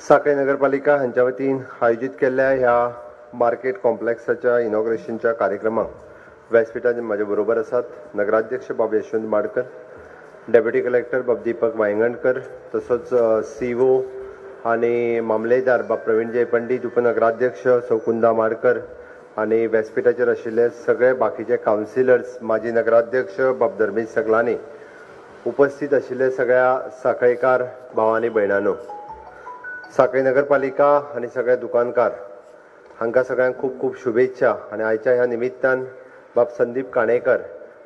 सांखळी नगरपालिका हांच्या वतीन आयोजित केल्ल्या ह्या मार्केट कॉम्प्लेक्साच्या इनॉग्रेशनच्या कार्यक्रमाक व्यासपीठाचेर म्हाजे बरोबर आसात नगराध्यक्ष बाब यशवंत माडकर, डेप्युटी कलेक्टर बाब दीपक वांयगणकर, तसोच सीओ आनी मामलेदार बाब प्रवीण जय पंडीत, उपनगराध्यक्ष सौ कुंदा माडकर आनी व्यासपीठाचेर आशिल्ले सगळे बाकीचे कावन्सिलर्स, माजी नगराध्यक्ष बाब धर्मेश सगलानी, उपस्थित आशिल्ले सगळ्या सांखळेकार भाव आनी भयणांनो, सांखळी नगरपालिका आनी सगळे दुकानकार हांकां सगळ्यांक खूब खूब शुभेच्छा। आनी आयच्या ह्या निमित्तान बाब संदीप काणेकर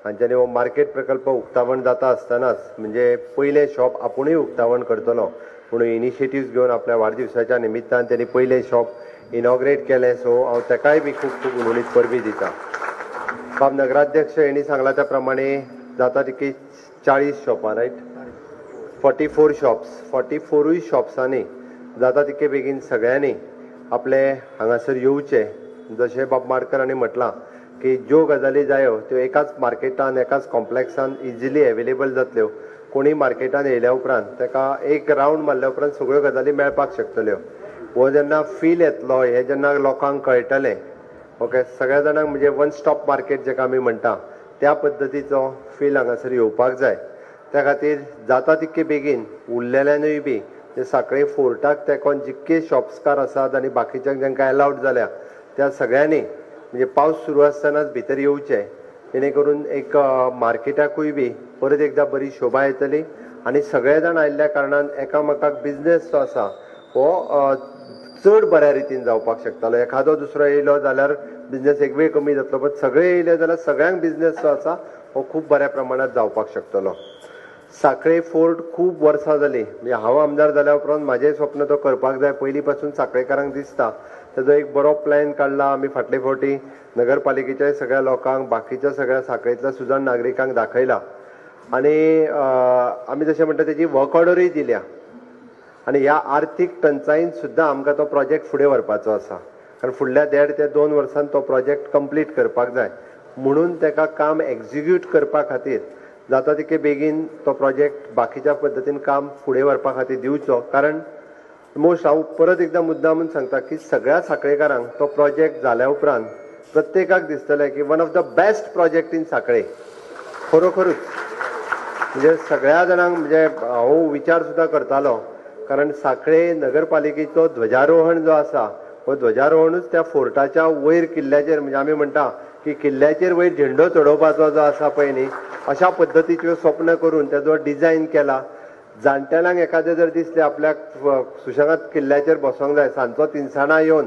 हांच्यानी हो मार्केट प्रकल्प उक्तावण जाता आसतनाच म्हणजे पयलें शॉप आपुणूय उक्तावण करतलो म्हणून इनिशिएटिव्ह घेवन आपल्या वाडदिवसाच्या निमित्तान त्यांनी पयलें शॉप इनॉग्रेट केलें। सो हांव ताकाय बी खूब खूब उलोवणीत परबी दिता। बाब नगराध्यक्ष हेणी सांगला त्या प्रमाणे जाता तितकी 40 शॉपां, रायट, 44 शॉप्स, 44 शॉप्सांनी जाता तितके बेगीन सगळ्यांनी आपले हांगासर येवचे। जशें बाब माडकर हांणी म्हटलां की ज्यो गजाली जायो त्यो एकाच मार्केटान एकाच कॉम्प्लेक्सान इजिली अवेलेबल जातल्यो। कोणी मार्केटान येयल्या उपरांत ताका एक रावंड मारल्या उपरांत सगळ्यो गजाली मेळपाक शकतल्यो। हो जेन्ना फील येतलो, हे जेन्ना लोकांक कळटलें, ओके, सगळ्या जाणांक म्हणजे वन स्टॉप मार्केट जेका आमी म्हणटा त्या पद्दतीचो फील हांगासर येवपाक जाय। त्या खातीर जाता तितके बेगीन उरलेल्यांनूय बी जे सांखळे फोर्टाक तेकोन जितके शॉप्सकार आसात आनी बाकीच्यांक जांकां अलाउड जाल्या त्या सगळ्यांनी म्हणजे पावस सुरू आसतनाच भितर येवचे, जेणे करून एक मार्केटाकूय बी परत एकदा बरी शोभा येतली आनी सगळे जाण आयिल्ल्या कारणान एकामेकाक बिझनेस जो आसा हो चड बऱ्या रितीन जावपाक शकतालो। एखादो दुसरो येयलो जाल्यार बिझनेस एक वेळ कमी जातलो, पण सगळे येयले जाल्यार सगळ्यांक बिझनेस जो आसा हो खूब बऱ्या प्रमाणात जावपाक शकतलो। सांखळे फोर्ट खूब वर्सां जाली, म्हणजे हांव आमदार जाल्या उपरांत म्हाजें स्वप्न तो करपाक जाय पयलीं पासून सांखळेकारांक दिसता। ताजो एक बरो प्लॅन काडला आमी फाटले फावटी नगरपालिकेच्या सगळ्या लोकांक, बाकीच्या सगळ्या सांखळेंतल्या सुजाण नागरिकांक दाखयला आनी आमी जशें म्हणटा तेजी वर्क ऑर्डरूय दिल्या आनी ह्या आर्थीक टंचायेंत सुद्दां आमकां तो प्रोजेक्ट फुडें व्हरपाचो आसा, कारण फुडल्या 1.5 ते 2 वर्सांत तो प्रोजेक्ट कंप्लीट करपाक जाय। म्हणून ताका काम एक्झिक्यूट करपा खातीर जाता तितके बेगीन तो प्रोजेक्ट बाकीच्या पद्दतीन काम फुडें व्हरपा खातीर दिवचो। कारण मोस्ट हांव परत एकदां मुद्दामून सांगता की सगळ्या सांखळेकारांक तो प्रोजेक्ट जाल्या उपरांत प्रत्येकाक दिसतलें की one of the best project in सांखळे, खरोखरूच। म्हणजे सगळ्या जाणांक म्हणजे हांव विचार सुद्दां करतालो, कारण सांखळे नगरपालिकेचो ध्वजारोहण जो आसा हो ध्वजारोहणूच त्या फोर्टाच्या वयर किल्ल्याचेर, म्हणजे आमी म्हणटा की किल्ल्याचेर वयर झेंडो चडोवपाचो जो आसा पळय न्ही, अशा पद्दतीच्यो स्वप्न करून ताजो डिझायन केला। जाणटेल्यांक एखादें जर दिसलें आपल्याक सुशेगाद किल्ल्याचेर बसोंक जाय, सांजचो तिनसाणां येवन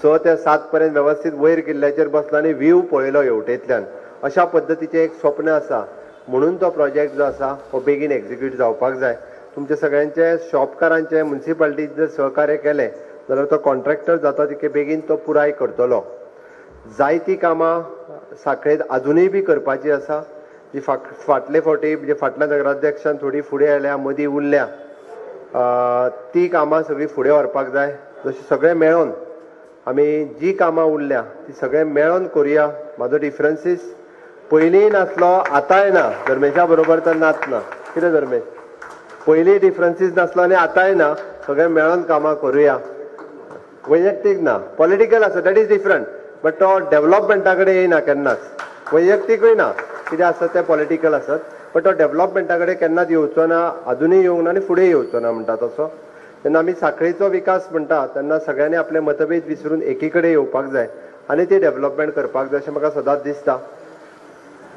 6 ते 7 पर्यंत वेवस्थीत वयर किल्ल्याचेर बसलो आनी व्ह्यू पळयलो हेवटेंतल्यान, अशा पद्दतीचें एक स्वप्न आसा। म्हणून तो प्रोजेक्ट जो आसा हो बेगीन एक्झिक्यूट जावपाक जाय। तुमचे सगळ्यांचे शॉपकारांचे म्युनिसिपालिटीन जर सहकार्य केलें जाल्यार तो कॉन्ट्रॅक्टर जाता तितके बेगीन तो पुराय करतलो। जायतीं कामां सांखळेंत अजुनूय बी करपाची आसा, जी फाटले फावटी म्हणजे फाटल्या नगराध्यक्षान थोडी फुडें आयल्या, मदीं उरल्या, ती कामां सगळीं फुडें व्हरपाक जाय। जशें सगळें मेळोन आमी जी कामां उरल्या ती सगळें मेळोन करुया। म्हाजो डिफरन्सीस पयलींय नासलो, आतांय ना, धर्मेशा बरोबर तर नाच ना, कितें धर्मेश? पयलीं डिफरन्सीस नासलो आनी आतांय ना, सगळें मेळोन कामां करुया। वैयक्तीक ना, पॉलिटिकल आसा, दॅट इज डिफरंट, बट तो डेव्हलपमेंटा कडेन येयना केन्नाच। वैयक्तीकूय ना, कितें आसत तें पॉलिटिकल आसत, बट तो डेव्हलपमेंटा कडेन केन्नाच येवचो ना, अजुनूय येवंक ना आनी फुडें येवचो ना म्हणटा तसो। तेन्ना आमी सांखळेचो विकास म्हणटा तेन्ना सगळ्यांनी आपले मतभेद विसरून एकी कडेन येवपाक जाय आनी ती डेव्हलपमेंट करपाक जाय अशें म्हाका सदांच दिसता।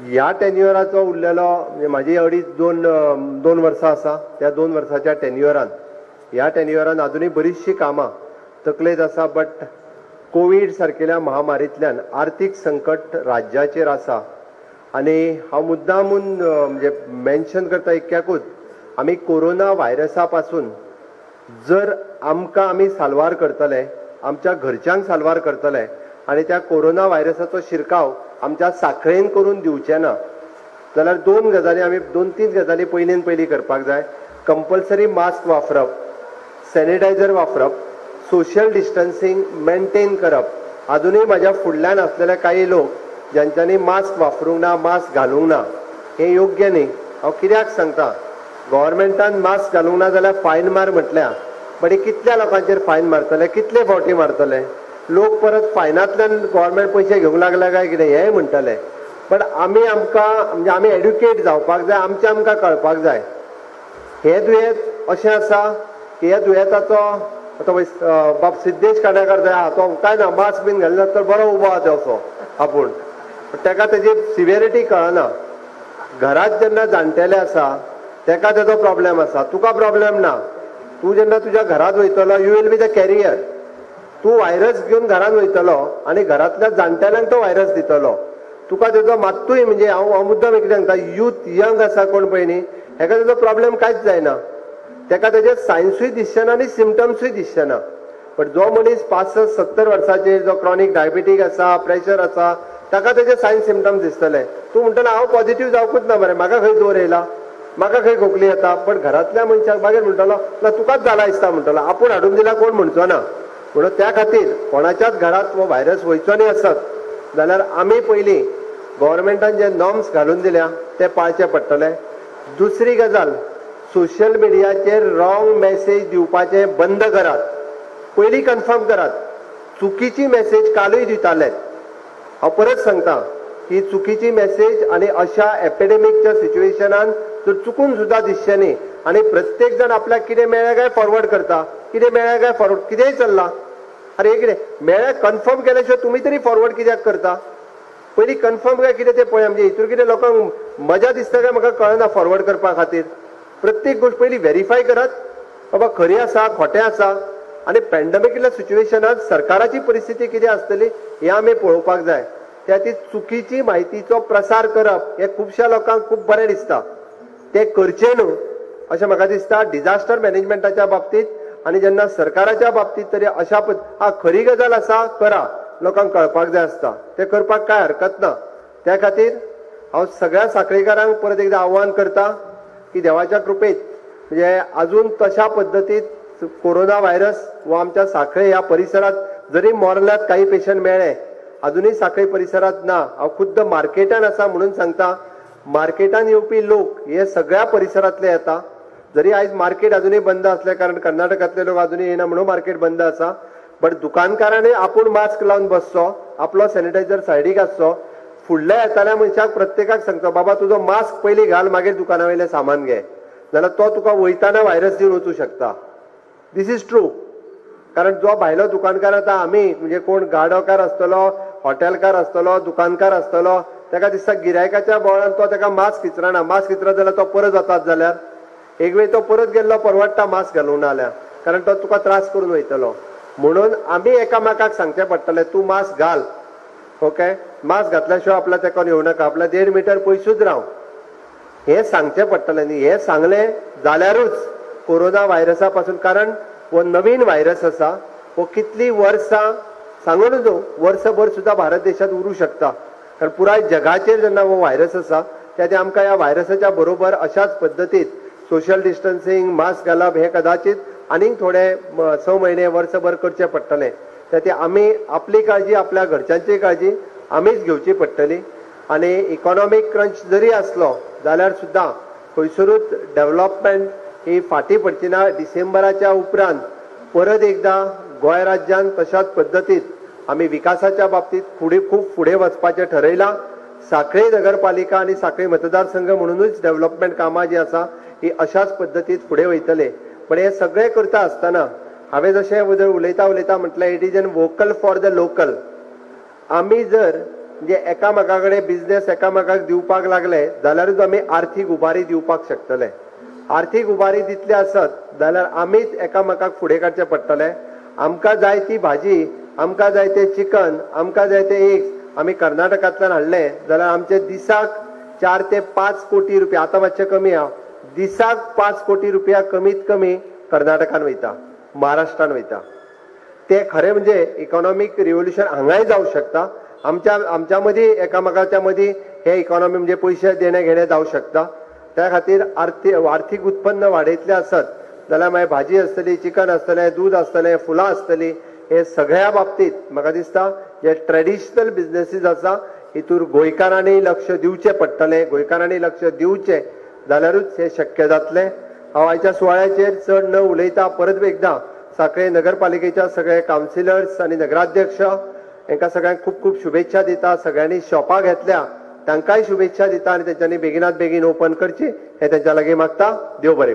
ह्या टेन्युअराचो उरलेलो म्हणजे म्हाजी 2.5 वर्सां आसा, त्या 2 वर्साच्या ह्या टेन्युअरान अजुनूय बरीचशी कामां तकलेंत आसा, बट कोवीड सारकेल्या महामारींतल्यान आर्थीक संकट राज्याचेर आसा आनी हांव मुद्दामून म्हणजे मेन्शन करता इतक्याकूच, आमी कोरोना व्हायरसा पासून जर आमी साल्वार करतले, आमच्या घरच्यांक साल्वार करतले आनी त्या कोरोना व्हायरसाचो शिरकाव आमच्या सांखळेन करून दिवचे ना जाल्यार 2-3 गजाली पयली करपाक जाय। कंपल्सरी मास्क वापरप, सॅनिटायझर वापरप, सोशल डिस्टन्सिंग मेंटेन करप। अजुनूय म्हाज्या फुडल्यान आसलेले काही लोक ज्यांच्यांनी मास्क वापरूंक ना, मास्क घालूंक ना, हे योग्य न्ही। हांव कित्याक सांगता, गव्हर्मेंटान मास्क घालूंक ना जाल्यार फायन मार म्हटल्या बट हे कितल्या लोकांचेर फायन मारतले, कितले फावटी मारतले, लोक परत फायनांतल्यान गव्हर्नमेंट पयशे घेवंक लागला काय कितें हेंय म्हणटले. बट आमकां म्हणजे आमी एड्युकेट जावपाक जाय, आमकां कळपाक जाय हे दुयेंत अशें आसा की ह्या दुयेंताचो आतां बाब सिद्धेश काणेकर जाय आहा तो काय ना मास्क बीन घालिना तर बरो उबो आहा असो आपूण, ताका तेजी सिवियरिटी कळना. घरांत जेन्ना जाणटेले आसा ताका तेजो प्रॉब्लेम आसा, तुका प्रॉब्लेम ना. तूं जेन्ना तुज्या घरांत वयतलो you will be the carrier. तूं व्हायरस घेवन घरांत वयतलो आनी घरांतल्या जाणटेल्यांक तो व्हायरस दितलो. तुका तेजो मात्तूय म्हणजे हांव मुद्दम कितें सांगता, यूथ यंग आसा कोण पळय न्ही हेका तेजो प्रॉब्लेम कांयच जायना. ताका तेजे सायन्सूय दिसचेना आनी सिमटम्सूय दिसचेना. बट जो मनीस 65-70 वर्सांचेर जो क्रॉनीक डायबिटीक आसा, प्रेशर आसा, ताका तेजे सायन सिमटम्स दिसतले. तूं म्हणटलो हांव पॉझिटिव्ह जावंकूच ना मरे, म्हाका खंय जोर येयला, म्हाका खंय खोकली येता. पण घरांतल्या मनशाक मागीर म्हणटलो ना तुकाच जाला दिसता म्हणटलो, आपूण हाडून दिला कोण म्हणचो ना. म्हणून त्या खातीर कोणाच्याच घरांत हो व्हायरस वयचो न्ही आसत जाल्यार आमी पयलीं गव्हर्मेंटान जे नॉर्म्स घालून दिल्या ते पाळचे पडटले. दुसरी गजाल, सोशल मिडियाचेर रॉंग मेसेज दिवपाचें बंद करात. पयलीं कन्फर्म करात. चुकीची मेसेज कालूय दिताले. हांव परत सांगता की चुकीची मेसेज आनी अशा एपिडेमिकच्या सिच्युएशनान जर चुकून सुद्दां दिसचें न्ही आनी प्रत्येक जण आपल्याक कितें मेळ्ळें काय फॉरवर्ड करता, कितें मेळ्ळें काय फॉरवर्ड, कितेंय चल्लां. अरे कितें मेळ्ळें कन्फर्म केल्या शिवाय तुमी तरी फॉरवर्ड कित्याक करता. पयलीं कन्फर्म काय कितें तें पळया. म्हणजे हितूर कितें लोकांक मजा दिसता काय म्हाका कळना फॉरवर्ड करपा खातीर. प्रत्येक गोष्ट पयलीं व्हेरीफाय करात बाबा खरी आसा खोटें आसा. आनी पॅन्डेमिकल्या सिच्युएशनांत सरकाराची परिस्थिती कितें आसतली हें आमी पळोवपाक जाय. त्या ती चुकीची म्हायतीचो प्रसार करप हें खुबश्या लोकांक खूब बरें दिसता. तें करचें न्हू अशें म्हाका दिसता डिझास्टर मॅनेजमेंटाच्या बाबतींत. आनी जेन्ना सरकाराच्या बाबतींत तरी अशा खरी गजाल आसा करा, लोकांक कळपाक जाय आसता, तें करपाक कांय हरकत ना. त्या खातीर हांव सगळ्या साखळीकारांक परत एकदा आव्हान करता की देवाच्या कृपेत म्हणजे अजून तशा पद्दतीत कोरोना व्हायरस व आमच्या साखळे ह्या परिसरात जरी मोरल्यात काही पेशंट मेळ्ळे, अजूनही साखळे परिसरात ना. हांव खुद्द मार्केटान आसा म्हणून सांगता, मार्केटान येवपी लोक हे सगळ्या परिसरांतले येता. जरी आयज मार्केट अजूनही बंद असल्या कारण कर्नाटकातले लोक अजूनही येना म्हणून मार्केट बंद आसा. बट दुकानकारांनी आपूण मास्क लावन बसचो, आपलो सॅनिटायझर सायडीक आसचो. फुडल्या येताल्या मनशाक प्रत्येकाक सांगचो बाबा तुजो मास्क पयलीं घाल मागीर दुकाना वयलें सामान घे, जाल्यार तो तुका वयताना व्हायरस दिवन वचूं शकता. दिस इज ट्रू. कारण जो भायलो दुकानकार आतां आमी म्हणजे कोण गाडोकार आसतलो, हॉटेलकार आसतलो, दुकानकार आसतलो, ताका दिसता गिरायकाच्या बोळान तो ताका मास्क विचरना. मास्क विचरत जाल्यार तो परत वतात जाल्यार एक वेळ तो परत गेल्लो परवडटा मास्क घालून जाल्यार, कारण तो तुका त्रास करून वयतलो. म्हणून आमी एकामेकाक सांगचें पडटलें तूं मास्क घाल. ओके, मास्क घातल्या शिवाय आपल्या तेकोन येवं नाका, आपल्या 1.5 मिटर पयसूच राव, हें सांगचें पडटलें न्ही. हें सांगलें जाल्यारूच कोरोना व्हायरसा पासून, कारण हो नवीन व्हायरस आसा, हो कितली वर्सां सांगून न्हू वर्सभर सुद्दां भारत देशांत उरूं शकता. कारण पुराय जगाचेर जेन्ना हो व्हायरस आसा त्या आमकां ह्या व्हायरसाच्या बरोबर अशाच पद्दतीत सोशल डिस्टन्सिंग, मास्क घालप हें कदाचित आनीक थोडे 6 म्हयने वर्सभर करचें पडटलें. त्या आमी आपली काळजी, आपल्या घरच्यांची काळजी आमीच घेवची पडटली. आनी इकॉनॉमीक क्रंच जरी आसलो जाल्यार सुद्दां खंयसरूच डेव्हलपमेंट ही फाटी पडची ना. डिसेंबराच्या उपरांत परत एकदा गोंय राज्यान तशाच पद्दतीत आमी विकासाच्या बाबतीत खूब फुडें वचपाचें ठरयलां. साखळे नगरपालिका आनी साखळे मतदारसंघ म्हणूनच डेव्हलपमेंट कामां जी आसा ही अशाच पद्दतीत फुडें वयतले. पण हे सगळें करता आसतना हांवें जशें उलयता म्हटलें it is an vocal for the local. आमी जर म्हणजे एकामेका कडेन बिझनेस एकामेकाक दिवपाक लागले जाल्यारूच आमी आर्थीक उबारी दिवपाक शकतले. आर्थीक उबारी दितली आसत जाल्यार आमीच एकामेकाक फुडें काडचें पडटलें. आमकां जाय ती भाजी, आमकां जाय तें चिकन, आमकां जाय तें एग्स आमी कर्नाटकांतल्यान हाडलें जाल्यार आमचे दिसाक 4 ते 5 कोटी रुपया, आतां मातशें कमी आहा, दिसाक 5 कोटी रुपया कमीत कमी कर्नाटकान वयता, महाराष्ट्रान वयता. ते खरें म्हणजे इकॉनॉमीक रिव्होल्युशन हांगाय जावंक शकता. आमच्या मदीं एकामेकाच्या मदीं हे इकॉनॉमी म्हणजे पयशे देणे घेणे जावंक शकता. त्या खातीर आर्थीक उत्पन्न वाडयतलें आसत जाल्यार मागीर भाजी आसतली, चिकन आसतलें, दूध आसतलें, फुलां आसतलीं, हे सगळ्या बाबतींत म्हाका दिसता जे ट्रेडिशनल बिझनेसीस आसा हितूर गोंयकारांनी लक्ष दिवचें पडटलें. गोंयकारांनी लक्ष दिवचें जाल्यारूच हें शक्य जातलें. हांव आयच्या सुवाळ्याचेर चड न उलयता परत एकदां सांखळे नगरपालिकेच्या सगळे कावन्सिलर्स आनी नगराध्यक्ष हांकां सगळ्यांक खूब खूब शुभेच्छा दिता. सगळ्यांनी शॉपां घेतल्या तांकांय शुभेच्छा दिता आनी तेंच्यांनी बेगिनात बेगीन ओपन करची हे तेंच्या लागीं मागता. देव बरें करूं.